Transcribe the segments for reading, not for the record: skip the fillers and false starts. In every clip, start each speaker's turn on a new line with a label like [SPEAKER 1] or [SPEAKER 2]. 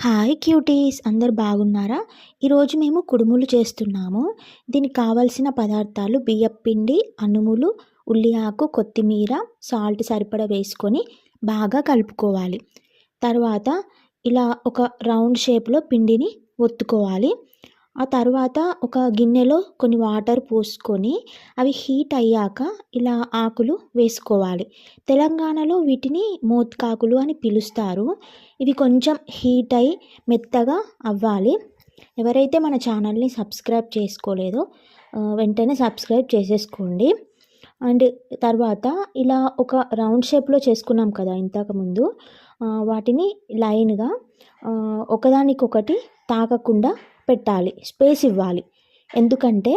[SPEAKER 1] Hi cuties, అందరు బాగున్నారా? ఈరోజు మేము కుడుములు చేస్తున్నాము. దీనికి కావాల్సిన పదార్థాలు బియ్యపు పిండి, అనుములు, ఉల్లి ఆకు, కొత్తిమీర, సాల్ట్ సరిపడా వేసుకొని బాగా కలుపుకోవాలి. తర్వాత ఇలా ఒక రౌండ్ షేప్లో పిండిని ఒత్తుకోవాలి. ఆ తర్వాత ఒక గిన్నెలో కొన్ని వాటర్ పోసుకొని అవి హీట్ అయ్యాక ఇలా ఆకులు వేసుకోవాలి. తెలంగాణలో వీటిని మోత్కాకులు అని పిలుస్తారు. ఇవి కొంచెం హీట్ అయ్యి మెత్తగా అవ్వాలి. ఎవరైతే మన ఛానల్ని సబ్స్క్రైబ్ చేసుకోలేదో వెంటనే సబ్స్క్రైబ్ చేసేసుకోండి. అండ్ తర్వాత ఇలా ఒక రౌండ్ షేప్లో చేసుకున్నాం కదా ఇంతకుముందు, వాటిని లైన్గా ఒకదానికొకటి తాకకుండా పెట్టాలి, స్పేస్ ఇవ్వాలి. ఎందుకంటే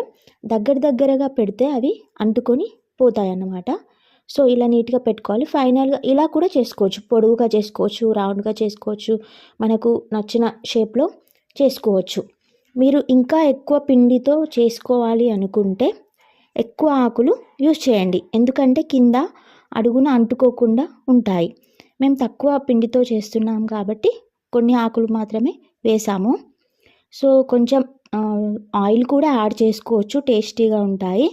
[SPEAKER 1] దగ్గరగా పెడితే అవి అంటుకొని పోతాయి అన్నమాట. సో ఇలా నీట్గా పెట్టుకోవాలి. ఫైనల్గా ఇలా కూడా చేసుకోవచ్చు, పొడవుగా చేసుకోవచ్చు, రౌండ్గా చేసుకోవచ్చు, మనకు నచ్చిన షేప్లో చేసుకోవచ్చు. మీరు ఇంకా ఎక్కువ పిండితో చేసుకోవాలి అనుకుంటే ఎక్కువ ఆకులు యూజ్ చేయండి, ఎందుకంటే కింద అడుగున అంటుకోకుండా ఉంటాయి. మేము తక్కువ పిండితో చేస్తున్నాం కాబట్టి కొన్ని ఆకులు మాత్రమే వేసాము. సో కొంచెం ఆయిల్ కూడా యాడ్ చేసుకోవచ్చు, టేస్టీగా ఉంటాయి.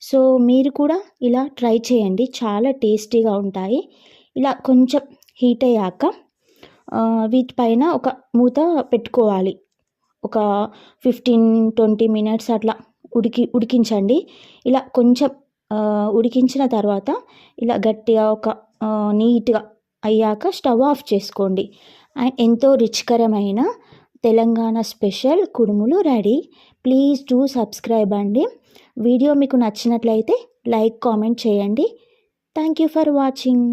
[SPEAKER 1] సో మీరు కూడా ఇలా ట్రై చేయండి, చాలా టేస్టీగా ఉంటాయి. ఇలా కొంచెం హీట్ అయ్యాక వీటిపైన ఒక మూత పెట్టుకోవాలి. ఒక 15-20 మినిట్స్ అట్లా ఉడికించండి. ఇలా కొంచెం ఉడికించిన తర్వాత ఇలా గట్టిగా ఒక నీట్గా అయ్యాక స్టవ్ ఆఫ్ చేసుకోండి. అండ్ ఎంతో రుచికరమైన తెలంగాణ స్పెషల్ కుడుములు రెడీ. ప్లీజ్ డూ సబ్స్క్రైబ్ అండి. వీడియో మీకు నచ్చినట్లయితే లైక్, కామెంట్ చేయండి. Thank you for watching.